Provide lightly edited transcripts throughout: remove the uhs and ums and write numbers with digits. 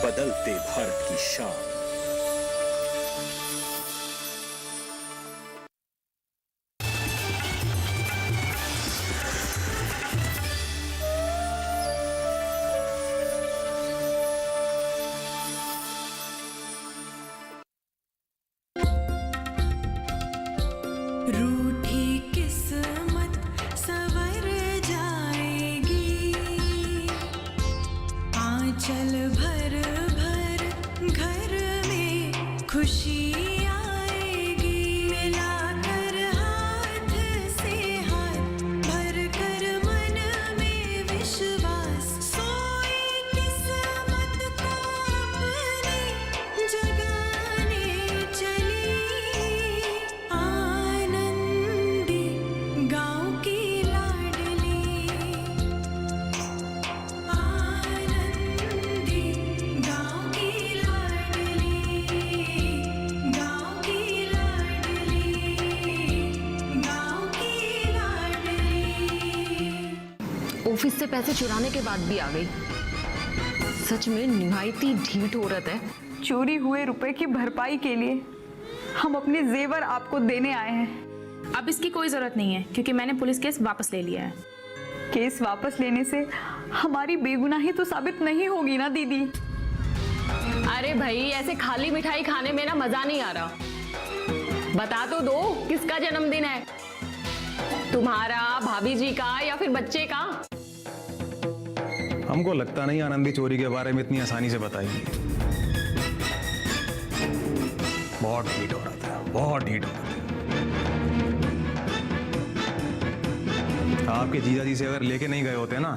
बदलते भारत की शान। रूठी किस्मत संवर जाएगी, आंचल भर भर घर में खुशी आएगी। मिलाकर हाथ से हाथ भर कर मन में विश्वास, सोई किस्मत को अपने जगाने चली। गाँव की लाडली, आनंदी गाँव की लाडली, गाँव की लाडली, गाँव की लाडली। ऑफिस से पैसे चुराने के बाद भी आ गई। सच में निहायती ढीठ औरत है। चोरी हुए रुपए की भरपाई के लिए हम अपने जेवर आपको देने आए हैं। अब इसकी कोई जरूरत नहीं है क्योंकि मैंने पुलिस केस वापस ले लिया है। केस वापस लेने से हमारी बेगुनाही तो साबित नहीं होगी ना दीदी। अरे भाई, ऐसे खाली मिठाई खाने में ना मजा नहीं आ रहा। बता तो दो किसका जन्मदिन है, तुम्हारा, भाभी जी का या फिर बच्चे का? हमको लगता नहीं आनंदी चोरी के बारे में इतनी आसानी से बताएगी। बहुत ढीठ औरत है, बहुत ढीठ औरत है। आपके जीजा जी से अगर लेके नहीं गए होते ना,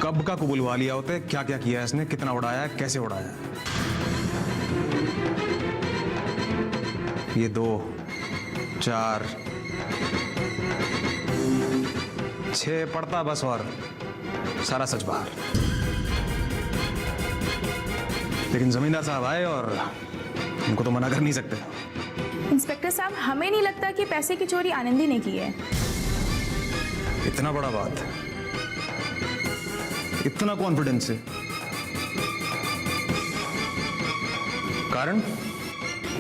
कब का कबूलवा लिया होते क्या क्या किया है इसने, कितना उड़ाया है, कैसे उड़ाया है। ये 2, 4, 6 पड़ता बस और सारा सच बाहर। लेकिन जमींदार साहब आए और उनको तो मना कर नहीं सकते। इंस्पेक्टर साहब, हमें नहीं लगता कि पैसे की चोरी आनंदी ने की है। इतना बड़ा बात, इतना कॉन्फिडेंस है, कारण?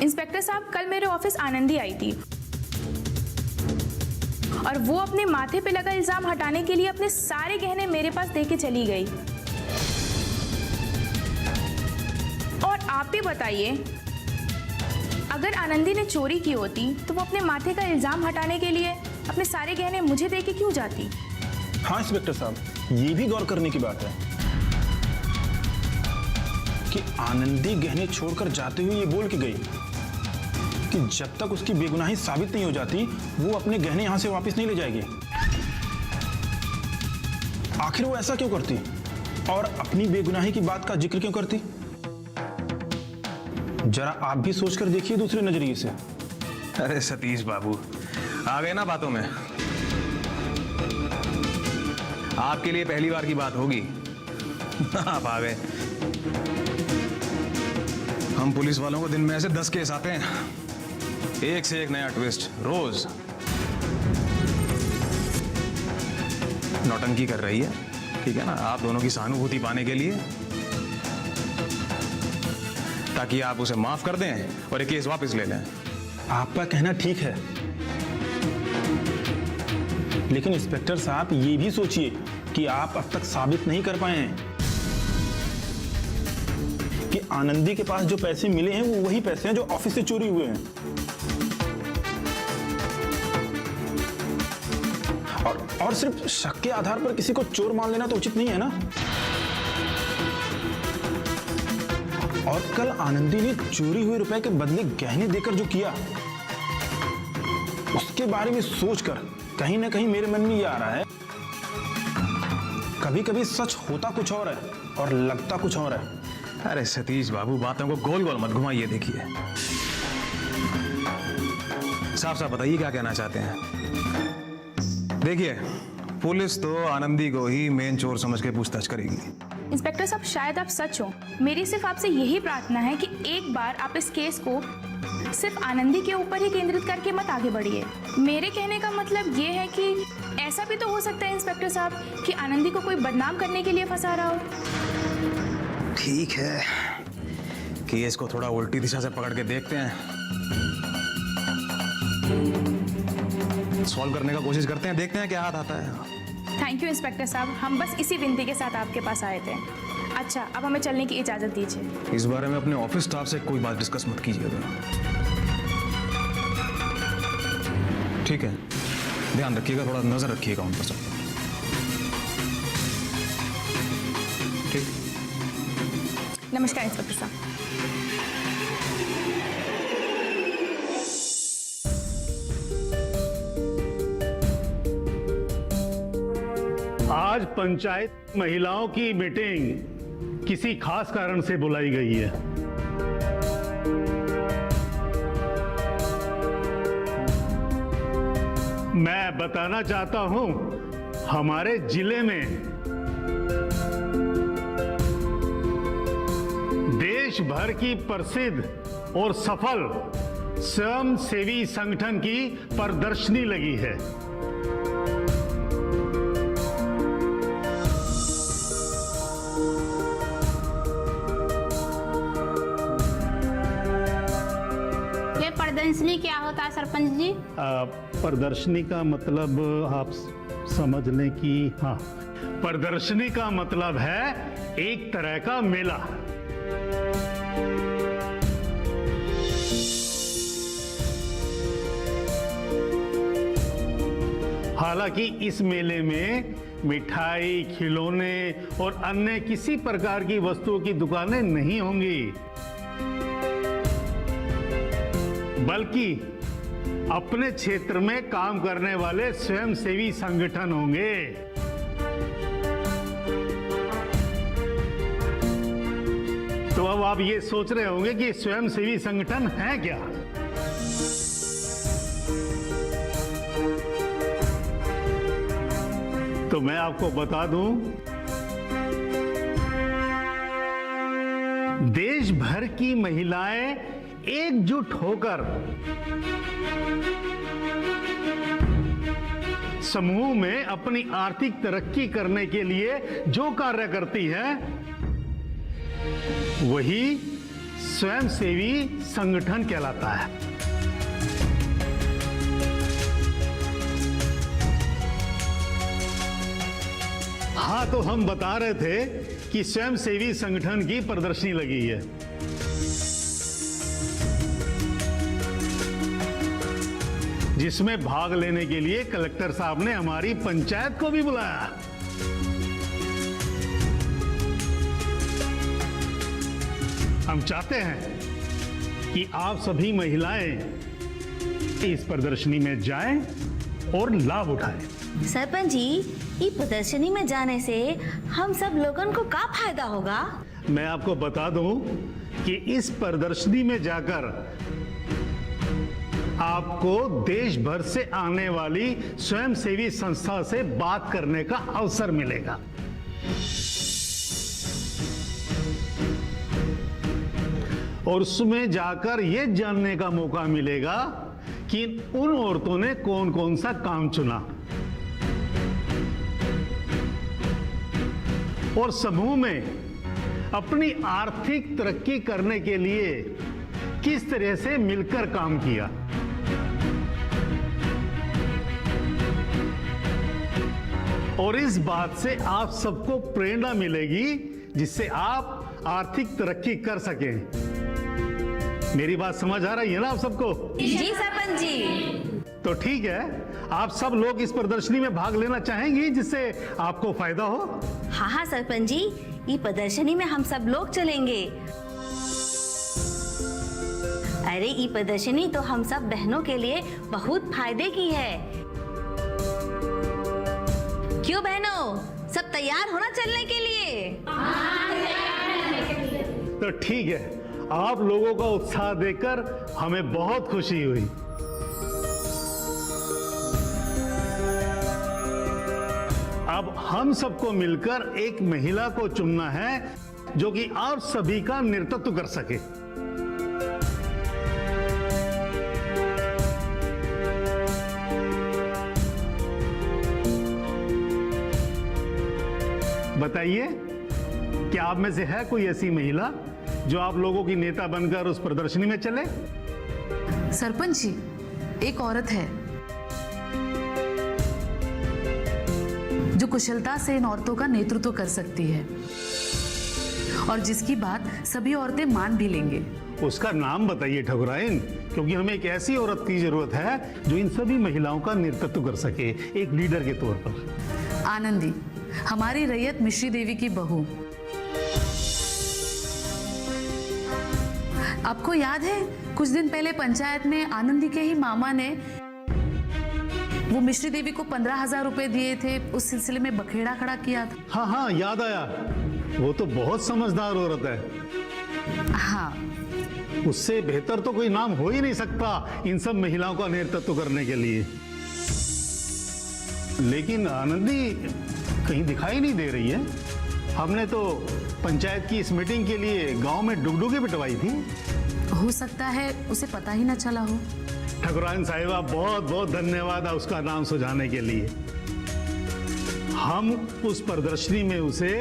इंस्पेक्टर साहब, कल मेरे ऑफिस आनंदी आई थी और वो अपने माथे पे लगा इल्जाम हटाने के लिए अपने सारे गहने मेरे पास देके चली गई। और आप भी बताइए, अगर आनंदी ने चोरी की होती तो वो अपने माथे का इल्जाम हटाने के लिए अपने सारे गहने मुझे देके क्यों जाती? हाँ इंस्पेक्टर साहब, ये भी गौर करने की बात है कि आनंदी गहने छोड़कर जाते हुए ये बोल के गई कि जब तक उसकी बेगुनाही साबित नहीं हो जाती वो अपने गहने यहां से वापस नहीं ले जाएगी। आखिर वो ऐसा क्यों करती और अपनी बेगुनाही की बात का जिक्र क्यों करती? जरा आप भी सोचकर देखिए दूसरे नजरिए से। अरे सतीश बाबू, आ गए ना बातों में। आपके लिए पहली बार की बात होगी। आप आ गए। हम पुलिस वालों को दिन में ऐसे 10 केस आते हैं, एक से एक नया ट्विस्ट रोज। नौटंकी कर रही है, ठीक है ना, आप दोनों की सहानुभूति पाने के लिए, ताकि आप उसे माफ कर दें और ये केस वापस ले लें। आपका कहना ठीक है, लेकिन इंस्पेक्टर साहब ये भी सोचिए कि आप अब तक साबित नहीं कर पाए हैं कि आनंदी के पास जो पैसे मिले हैं वो वही पैसे हैं जो ऑफिस से चोरी हुए हैं। और सिर्फ शक के आधार पर किसी को चोर मान लेना तो उचित नहीं है ना। और कल आनंदी ने चोरी हुए रुपए के बदले गहने देकर जो किया, उसके बारे में सोचकर कहीं ना कहीं मेरे मन में ये आ रहा है, कभी कभी सच होता कुछ और है और लगता कुछ और है। अरे सतीश बाबू, बातों को गोल गोल मत घुमाइए। देखिए, साफ साफ बताइए क्या कहना चाहते हैं। देखिए, पुलिस तो आनंदी को ही मेन चोर समझ के पूछताछ करेगी। इंस्पेक्टर साहब, शायद आप सच हो। मेरी सिर्फ आपसे यही प्रार्थना है कि एक बार आप इस केस को सिर्फ आनंदी के ऊपर ही केंद्रित करके मत आगे बढ़िए। मेरे कहने का मतलब ये है कि ऐसा भी तो हो सकता है इंस्पेक्टर साहब कि आनंदी को कोई बदनाम करने के लिए फंसा रहा हो। ठीक है, केस को थोड़ा उल्टी दिशा से पकड़ के देखते हैं, सॉल्व करने का कोशिश करते हैं, देखते हैं क्या हाथ आता है। थैंक यू इंस्पेक्टर साहब, हम बस इसी विनती के साथ आपके पास आए थे। अच्छा, अब हमें चलने की इजाज़त दीजिए। इस बारे में अपने ऑफिस स्टाफ से कोई बात डिस्कस मत कीजिएगा, ठीक है? ध्यान रखिएगा, थोड़ा नजर रखिएगा उन पर सब। ठीक। नमस्कार इंस्पेक्टर साहब। आज पंचायत महिलाओं की मीटिंग किसी खास कारण से बुलाई गई है। मैं बताना चाहता हूं, हमारे जिले में देश भर की प्रसिद्ध और सफल स्वयंसेवी संगठन की प्रदर्शनी लगी है। ये प्रदर्शनी क्या होता है सरपंच जी? प्रदर्शनी का मतलब आप समझ लें कि हाँ, प्रदर्शनी का मतलब है एक तरह का मेला। हालांकि इस मेले में मिठाई, खिलौने और अन्य किसी प्रकार की वस्तुओं की दुकानें नहीं होंगी, बल्कि अपने क्षेत्र में काम करने वाले स्वयंसेवी संगठन होंगे। तो अब आप ये सोच रहे होंगे कि स्वयंसेवी संगठन है क्या? तो मैं आपको बता दूं, देश भर की महिलाएं एकजुट होकर समूह में अपनी आर्थिक तरक्की करने के लिए जो कार्य करती है, वही स्वयंसेवी संगठन कहलाता है। हाँ, तो हम बता रहे थे कि स्वयंसेवी संगठन की प्रदर्शनी लगी है। जिसमें भाग लेने के लिए कलेक्टर साहब ने हमारी पंचायत को भी बुलाया। हम चाहते हैं कि आप सभी महिलाएं इस प्रदर्शनी में जाएं और लाभ उठाएं। सरपंच जी, ये प्रदर्शनी में जाने से हम सब लोगों को क्या फायदा होगा? मैं आपको बता दूं कि इस प्रदर्शनी में जाकर आपको देश भर से आने वाली स्वयंसेवी संस्था से बात करने का अवसर मिलेगा। और उसमें जाकर यह जानने का मौका मिलेगा कि उन औरतों ने कौन कौन सा काम चुना और समूह में अपनी आर्थिक तरक्की करने के लिए किस तरह से मिलकर काम किया। और इस बात से आप सबको प्रेरणा मिलेगी, जिससे आप आर्थिक तरक्की कर सकें। मेरी बात समझ आ रही है ना आप सबको? जी सरपंच जी। तो ठीक है, आप सब लोग इस प्रदर्शनी में भाग लेना चाहेंगी, जिससे आपको फायदा हो? हाँ हाँ सरपंच जी, ये प्रदर्शनी में हम सब लोग चलेंगे। अरे ये प्रदर्शनी तो हम सब बहनों के लिए बहुत फायदे की है। क्यों बहनों, सब तैयार हो ना चलने के लिए? तो ठीक है, आप लोगों का उत्साह देखकर हमें बहुत खुशी हुई। अब हम सबको मिलकर एक महिला को चुनना है जो कि आप सभी का नेतृत्व कर सके। बताइए क्या आप में से है कोई ऐसी महिला जो आप लोगों की नेता बनकर उस प्रदर्शनी में चले? सरपंच जी, एक औरत है जो कुशलता से इन औरतों का नेतृत्व कर सकती है और जिसकी बात सभी औरतें मान भी लेंगे। उसका नाम बताइए ठकुराइन, क्योंकि हमें एक ऐसी औरत की जरूरत है जो इन सभी महिलाओं का नेतृत्व कर सके, एक लीडर के तौर पर। आनंदी, हमारी रैयत मिश्री देवी की बहू। आपको याद है कुछ दिन पहले पंचायत में आनंदी के ही मामा ने वो मिश्री देवी को 15,000 रुपए दिए थे, उस सिलसिले में बखेड़ा खड़ा किया था। हाँ हाँ, याद आया। वो तो बहुत समझदार औरत है। हाँ, उससे बेहतर तो कोई नाम हो ही नहीं सकता इन सब महिलाओं का नेतृत्व करने के लिए। लेकिन आनंदी कहीं दिखाई नहीं दे रही है। हमने तो पंचायत की इस मीटिंग के लिए गांव में डुगडुगी पिटवाई थी। हो सकता है उसे पता ही ना चला हो। ठकुराइन साहिबा, बहुत बहुत धन्यवाद उसका नाम सुझाने के लिए। हम उस प्रदर्शनी में उसे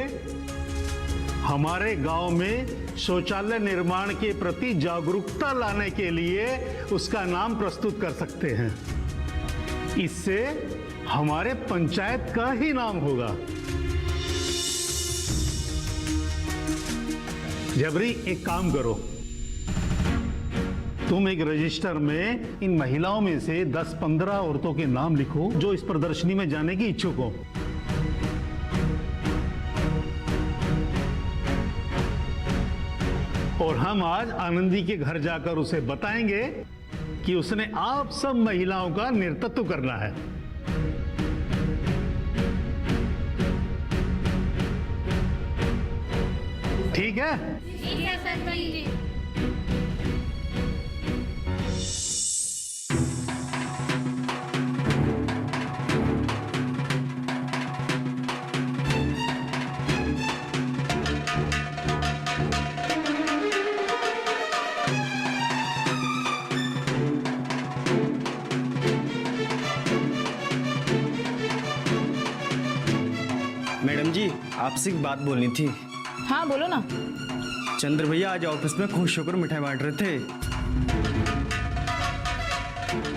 हमारे गांव में शौचालय निर्माण के प्रति जागरूकता लाने के लिए उसका नाम प्रस्तुत कर सकते हैं। इससे हमारे पंचायत का ही नाम होगा। जबरी, एक काम करो, तुम एक रजिस्टर में इन महिलाओं में से 10-15 औरतों के नाम लिखो जो इस प्रदर्शनी में जाने की इच्छुक हो। और हम आज आनंदी के घर जाकर उसे बताएंगे कि उसने आप सब महिलाओं का नेतृत्व करना है। ठीक है? ठीक है सरपंच जी। मैडम जी, आपसे एक बात बोलनी थी। हाँ बोलो ना। चंद्र भैया आज ऑफिस में खुश होकर मिठाई बांट रहे थे,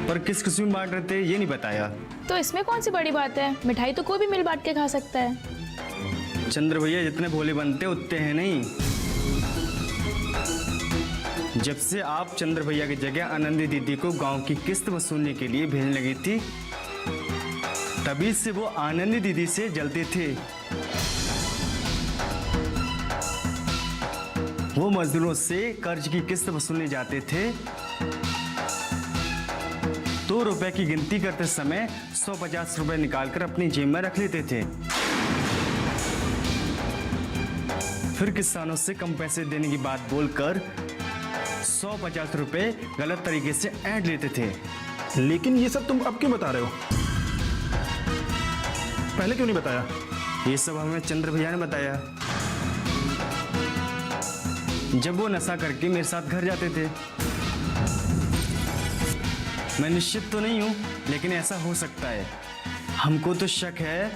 पर किस किस्म में बांट रहे थे ये नहीं बताया। तो इसमें कौन सी बड़ी बात है, मिठाई तो कोई भी मिल बांट के खा सकता है। चंद्र भैया जितने भोले बनते उतने हैं नहीं। जब से आप चंद्र भैया की जगह आनंदी दीदी को गांव की किस्त वसूलने के लिए भेजने लगी थी, तभी से वो आनंदी दीदी से जलते थे। वो मजदूरों से कर्ज की किस्त वसूलने जाते थे तो रुपए की गिनती करते समय 150 रुपए निकालकर अपनी जेब में रख लेते थे। फिर किसानों से कम पैसे देने की बात बोलकर 150 रुपए गलत तरीके से ऐंठ लेते थे। लेकिन ये सब तुम अब क्यों बता रहे हो? पहले क्यों नहीं बताया? ये सब हमें चंद्र भैया ने बताया जब वो नशा करके मेरे साथ घर जाते थे। मैं निश्चित तो नहीं हूं, लेकिन ऐसा हो सकता है। हमको तो शक है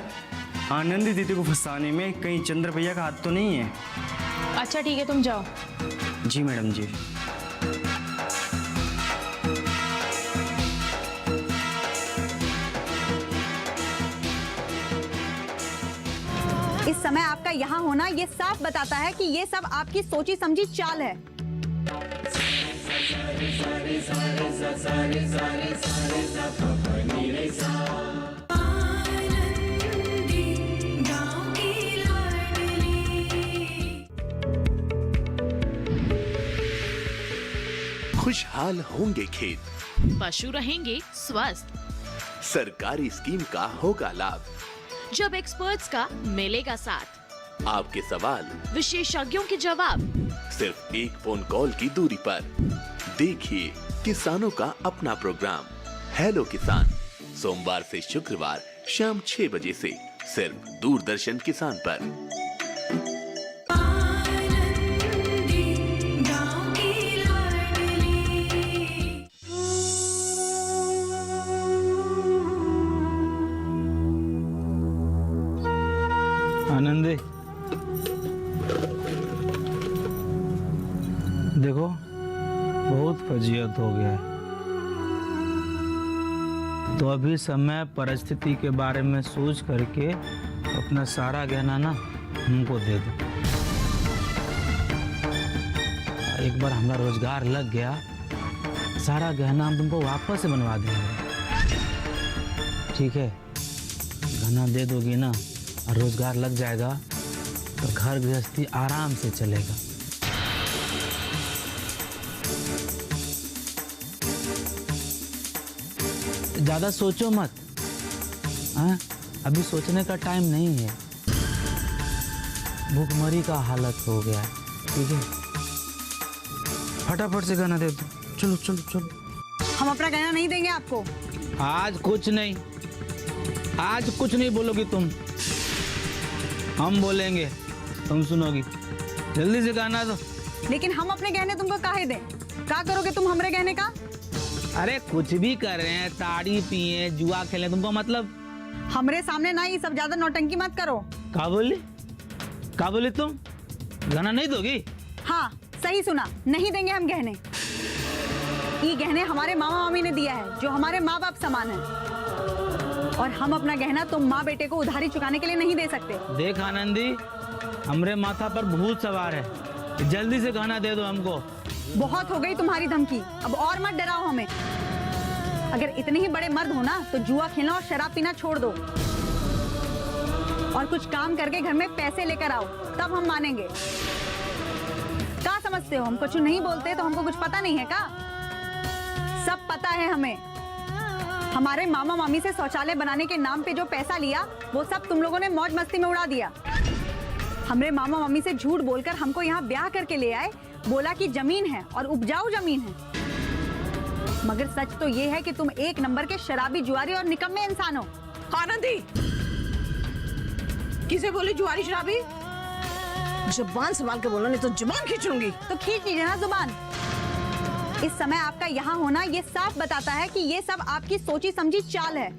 आनंदी दीदी को फंसाने में कहीं चंद्र भैया का हाथ तो नहीं है। अच्छा ठीक है, तुम जाओ। जी मैडम जी। इस समय आपका यहाँ होना ये साफ बताता है कि ये सब आपकी सोची समझी चाल है। आनंदी गाँव की लाडली। खुशहाल होंगे खेत, पशु रहेंगे स्वस्थ, सरकारी स्कीम का होगा लाभ, जब एक्सपर्ट्स का मिलेगा साथ, आपके सवाल विशेषज्ञों के जवाब, सिर्फ एक फोन कॉल की दूरी पर। देखिए किसानों का अपना प्रोग्राम हेलो किसान, सोमवार से शुक्रवार शाम 6 बजे से सिर्फ दूरदर्शन किसान पर। आनंदी गाँव की लाडली। आनंदी, देखो बहुत फजीयत हो गया है, तो अभी समय परिस्थिति के बारे में सोच करके अपना सारा गहना ना हमको दे दो। एक बार हमारा रोजगार लग गया, सारा गहना हम तुमको वापस से बनवा देंगे, ठीक है? गहना दे दोगी ना और रोजगार लग जाएगा तो घर गृहस्थी आराम से चलेगा। ज्यादा सोचो मत, हाँ? अभी सोचने का टाइम नहीं है, भूखमरी का हालत हो गया है, ठीक है? फटाफट से गहना दे दो, चलो चलो चलो। हम अपना गहना नहीं देंगे आपको। आज कुछ नहीं, आज कुछ नहीं बोलोगी तुम, हम बोलेंगे, तुम सुनोगी। जल्दी से गहना दो। लेकिन हम अपने गहने तुमको काहे दें? क्या करोगे तुम हमरे गहने का? अरे कुछ भी कर रहे हैं, ताड़ी पिए, जुआ खेले, तुमको मतलब? हमरे सामने ना ये सब ज्यादा नौटंकी मत करो। क्या बोली तुम? गहना नहीं दोगी? हाँ सही सुना, नहीं देंगे हम गहने। ये गहने हमारे मामा मामी ने दिया है, जो हमारे माँ बाप समान है, और हम अपना गहना तुम माँ बेटे को उधारी चुकाने के लिए नहीं दे सकते। देख आनंदी, हमरे माथा पर भूत सवार है, जल्दी से गहना दे दो हमको। बहुत हो गई तुम्हारी धमकी, अब और मत डराओ हमें। अगर इतने ही बड़े मर्द हो ना तो जुआ खेलना और शराब पीना छोड़ दो, और कुछ काम करके घर में पैसे लेकर आओ, तब हम मानेंगे। क्या समझते हो, हम कुछ नहीं बोलते तो हमको कुछ पता नहीं है क्या? सब पता है हमें। हमारे मामा मामी से शौचालय बनाने के नाम पे जो पैसा लिया, वो सब तुम लोगों ने मौज मस्ती में उड़ा दिया। हमरे मामा मामी से झूठ बोलकर हमको यहाँ ब्याह करके ले आए, बोला कि जमीन है और उपजाऊ जमीन है, मगर सच तो ये है कि तुम एक नंबर के शराबी, जुआरी और निकम्मे इंसान हो। आनंदी, किसे बोली जुआरी शराबी? जुबान संभाल के बोलो, नहीं तो जुबान खींचूंगी। तो खींच लीजिए ना जुबान। इस समय आपका यहाँ होना ये साफ बताता है कि ये सब आपकी सोची समझी चाल है।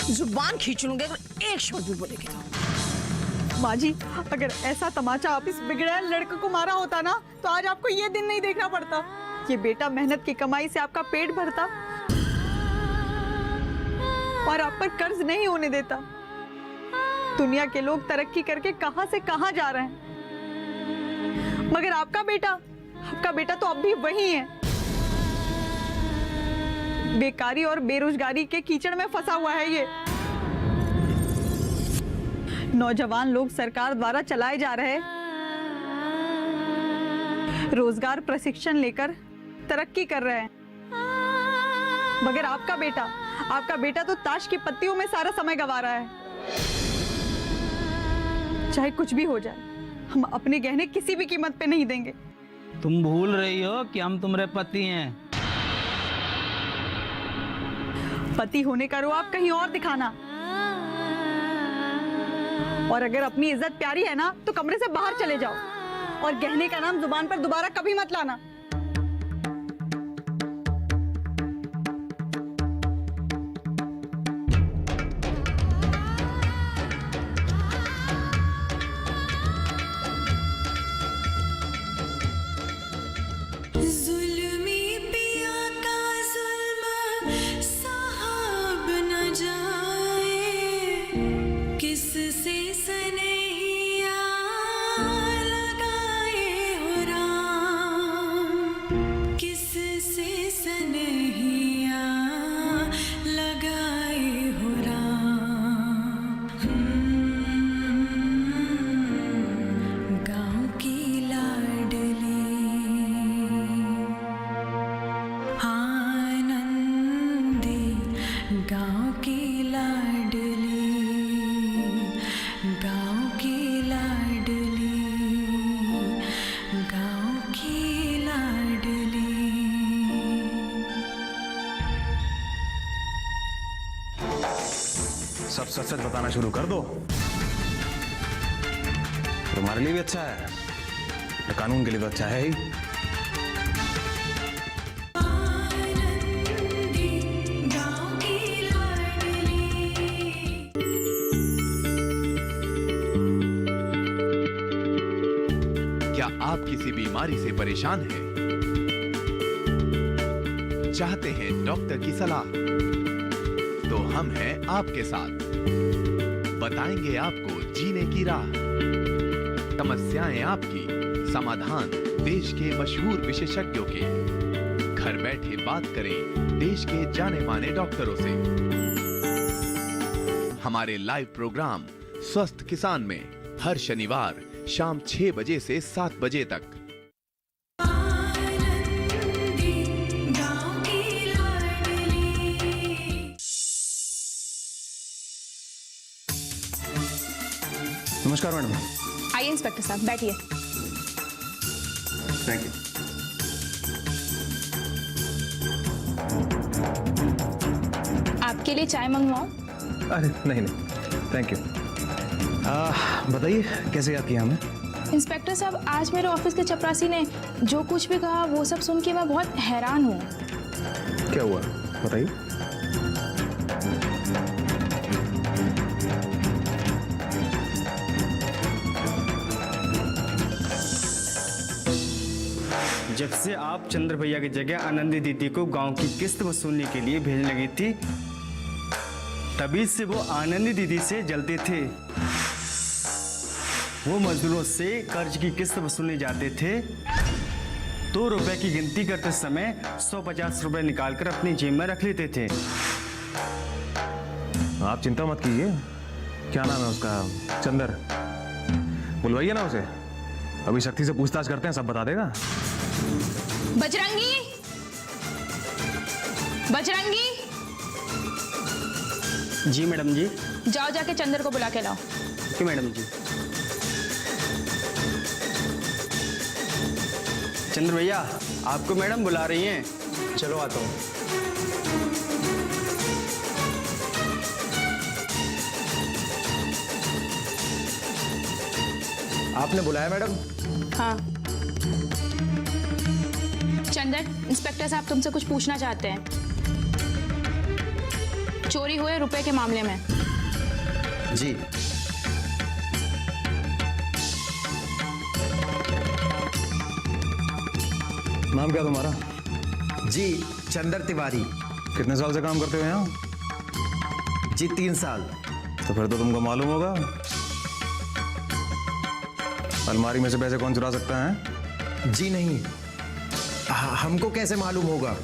जुबान खींच लूंगे अगर एक शब्द भी बोलेगी तो। माँ जी, अगर ऐसा तमाचा आप इस बिगड़ैल लड़के को मारा होता ना, तो आज आपको ये दिन नहीं देखना पड़ता। ये बेटा मेहनत की कमाई से आपका पेट भरता और आप पर कर्ज नहीं होने देता। दुनिया के लोग तरक्की करके कहां से कहां जा रहे हैं, मगर आपका बेटा तो अब भी वही है, बेकारी और बेरोजगारी के कीचड़ में फंसा हुआ है। ये नौजवान लोग सरकार द्वारा चलाए जा रहे रोजगार प्रशिक्षण लेकर तरक्की कर रहे हैं, मगर आपका बेटा तो ताश की पत्तियों में सारा समय गंवा रहा है। चाहे कुछ भी हो जाए, हम अपने गहने किसी भी कीमत पे नहीं देंगे। तुम भूल रही हो कि हम तुम्हारे पति हैं। पति होने का रुआब कहीं और दिखाना, और अगर अपनी इज्जत प्यारी है ना तो कमरे से बाहर चले जाओ, और गहने का नाम जुबान पर दोबारा कभी मत लाना। जुल्मी पिया का जुल्म साहब न जाए, किससे सनैया लगाए हो राम। गाँव की लाडली, गाँव की लाडली, गाँव की लाडली। सब सच सच बताना शुरू कर दो। तुम्हारे लिए भी अच्छा है, कानून के लिए तो अच्छा है ही। क्या आप किसी बीमारी से परेशान हैं? चाहते हैं डॉक्टर की सलाह? तो हम हैं आपके साथ, बताएंगे आपको जीने की राह। समस्याएं आपकी, समाधान देश के मशहूर विशेषज्ञों के। घर बैठे बात करें देश के जाने माने डॉक्टरों से। हमारे लाइव प्रोग्राम स्वस्थ किसान में हर शनिवार शाम 6 बजे से 7 बजे तक। नमस्कार मैडम। आइए इंस्पेक्टर साहब, बैठिए। Thank you. आपके लिए चाय मंगवाऊं? अरे नहीं थैंक यू। बताइए कैसे याद किया हमें? इंस्पेक्टर साहब, आज मेरे ऑफिस के चपरासी ने जो कुछ भी कहा वो सब सुन के मैं बहुत हैरान हूँ। क्या हुआ बताइए। जब से आप चंद्र भैया की जगह आनंदी दीदी को गांव की किस्त वसूलने के लिए भेजने लगी थी, तभी से वो आनंदी दीदी से जलते थे। वो मजदूरों से कर्ज की किस्त वसूलने जाते थे तो रुपए की गिनती करते समय 150 रुपए निकालकर अपनी जेब में रख लेते थे। आप चिंता मत कीजिए। क्या नाम है उसका? चंदर। बुलवाइए ना उसे, अभी शक्ति से पूछताछ करते हैं, सब बता देगा। बजरंगी, बजरंगी। जी मैडम जी। जाओ जाके चंदर को बुला के लाओ। ओके मैडम जी। चंद्र भैया, आपको मैडम बुला रही हैं। चलो आता हूँ। आपने बुलाया मैडम? हाँ। चंदर, इंस्पेक्टर साहब तुमसे कुछ पूछना चाहते हैं, चोरी हुए रुपए के मामले में। जी। नाम क्या तुम्हारा? जी, चंदर तिवारी। कितने साल से काम करते हो यहाँ? जी 3 साल। तो फिर तो तुमको मालूम होगा अलमारी में से पैसे कौन चुरा सकता है? जी नहीं, हमको कैसे मालूम होगा?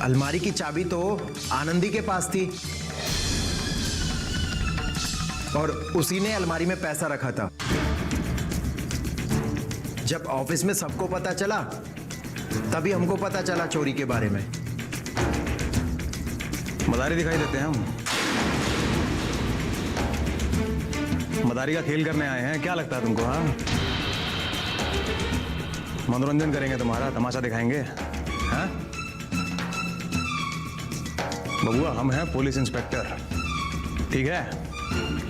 अलमारी की चाबी तो आनंदी के पास थी और उसी ने अलमारी में पैसा रखा था। जब ऑफिस में सबको पता चला तभी हमको पता चला चोरी के बारे में। मदारी दिखाई देते हैं हम। मदारी का खेल करने आए हैं, क्या लगता है तुमको? हाँ, मनोरंजन करेंगे तुम्हारा, तमाशा दिखाएंगे। हाँ बबुआ, हम हैं पुलिस इंस्पेक्टर, ठीक है?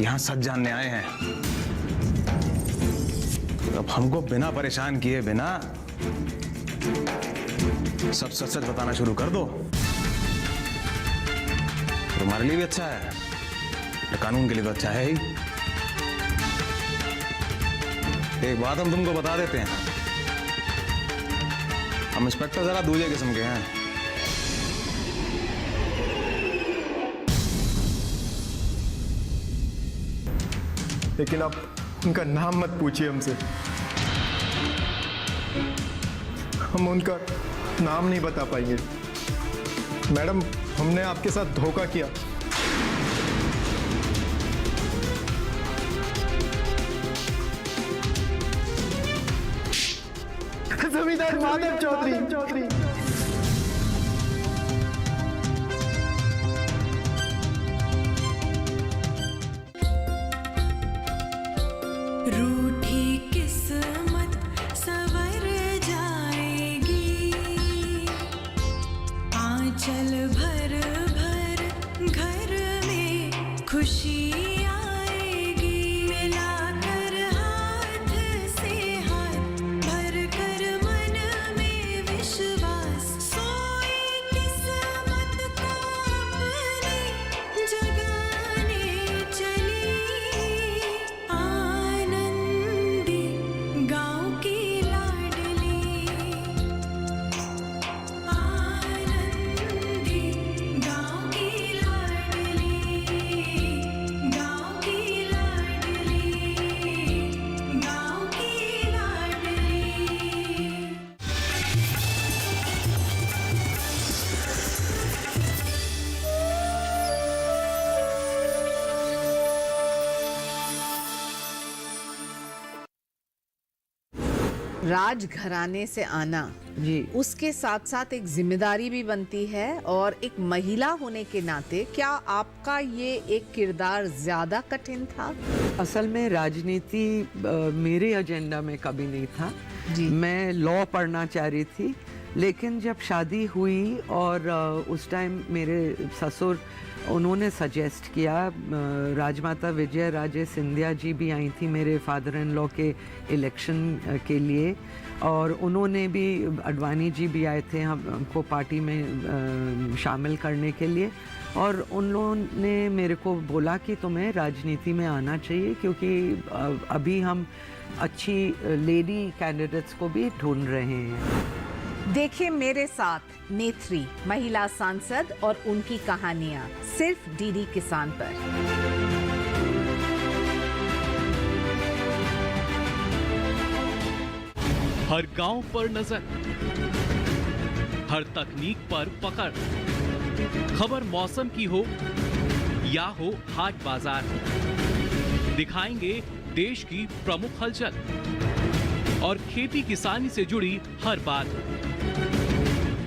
यहां सच जानने आए हैं। अब हमको बिना परेशान किए बिना सब सच सच बताना शुरू कर दो। तुम्हारे लिए भी अच्छा है, कानून के लिए तो अच्छा है ही। एक बात हम तुमको बता देते हैं, हम इंस्पेक्टर जरा दूसरे किस्म के हैं। लेकिन आप उनका नाम मत पूछिए हमसे, हम उनका नाम नहीं बता पाएंगे। मैडम, हमने आपके साथ धोखा किया। जमींदार माधव चौधरी। खुशी आएगी मिलाकर हाथ से हाथ भर कर मन में विश्वास सोई किस्मत को अपनी जगाने चली आनंदी गाँव की लाडली आनंदी गाँव की लाडली गाँव की लाडली गाँव की लाडली। राजघराने से आना जी उसके साथ साथ एक जिम्मेदारी भी बनती है, और एक महिला होने के नाते क्या आपका ये एक किरदार ज्यादा कठिन था? असल में राजनीति मेरे एजेंडा में कभी नहीं था जी। मैं लॉ पढ़ना चाह रही थी, लेकिन जब शादी हुई और उस टाइम मेरे ससुर उन्होंने सजेस्ट किया, राजमाता विजय राजे सिंधिया जी भी आई थी मेरे फादर इन लॉ के इलेक्शन के लिए, और उन्होंने भी, अडवाणी जी भी आए थे हमको पार्टी में शामिल करने के लिए, और उन लोगों ने मेरे को बोला कि तुम्हें राजनीति में आना चाहिए, क्योंकि अभी हम अच्छी लेडी कैंडिडेट्स को भी ढूंढ रहे हैं। देखिए मेरे साथ नेत्री महिला सांसद और उनकी कहानियां सिर्फ डीडी किसान पर। हर गांव पर नजर, हर तकनीक पर पकड़, खबर मौसम की हो या हो हाट बाजार, दिखाएंगे देश की प्रमुख हलचल और खेती किसानी से जुड़ी हर बात।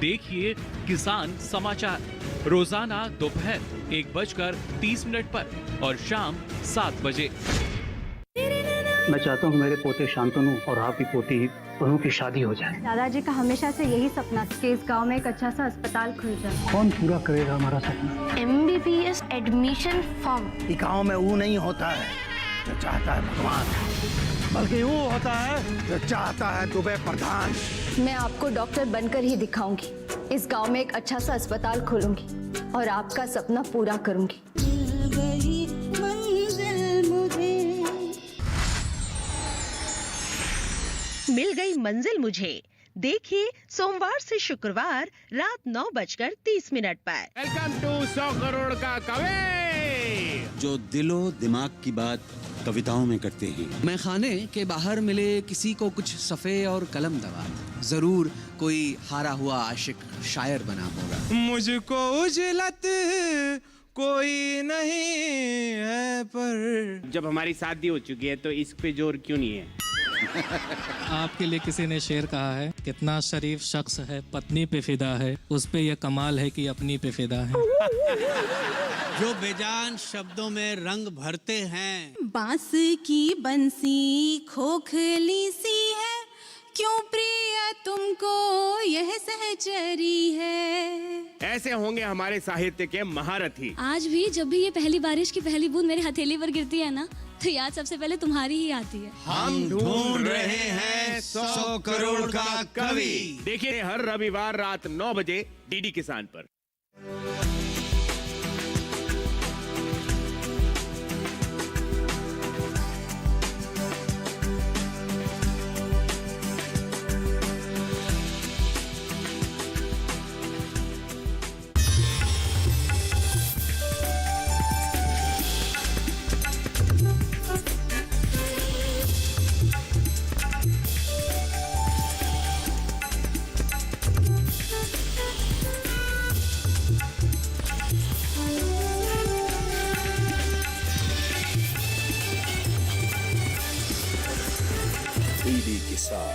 देखिए किसान समाचार रोजाना दोपहर 1:30 पर और शाम 7 बजे। मैं चाहता हूँ मेरे पोते शांतनु और आपकी पोती दोनों की शादी हो जाए। दादाजी का हमेशा से यही सपना कि इस गांव में एक अच्छा सा अस्पताल खुल जाए। कौन पूरा करेगा हमारा सपना? MBBS admission form. गाँव में वो नहीं होता है जो चाहता है भगवान, बल्कि वो होता है जो चाहता है दुबे प्रधान। मैं आपको डॉक्टर बनकर ही दिखाऊंगी। इस गांव में एक अच्छा सा अस्पताल खोलूंगी और आपका सपना पूरा करूंगी। मिल गई मंजिल मुझे। देखिए सोमवार से शुक्रवार रात 9:30 पर। वेलकम टू 100 करोड़ का कवि, जो दिलो दिमाग की बात कविताओं में करते हैं। मैं खाने के बाहर मिले किसी को कुछ सफ़े और कलम दवा, जरूर कोई हारा हुआ आशिक शायर बना होगा। मुझको उजलत कोई नहीं है, पर जब हमारी शादी हो चुकी है तो इस पे जोर क्यों नहीं है? आपके लिए किसी ने शेर कहा है, कितना शरीफ शख्स है पत्नी पे फिदा है, उस पे यह कमाल है कि अपनी पे फिदा है। जो बेजान शब्दों में रंग भरते हैं। बांस की बंसी खोखली सी है, क्यों प्रिय तुमको यह सहचरी है। ऐसे होंगे हमारे साहित्य के महारथी। आज भी जब भी ये पहली बारिश की पहली बूंद मेरे हथेली पर गिरती है ना, तो याद सबसे पहले तुम्हारी ही आती है। हम ढूंढ रहे हैं 100 करोड़ का कवि। देखिए हर रविवार रात 9 बजे डीडी किसान पर। डीडी किसान,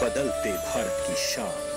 बदलते भारत की शान।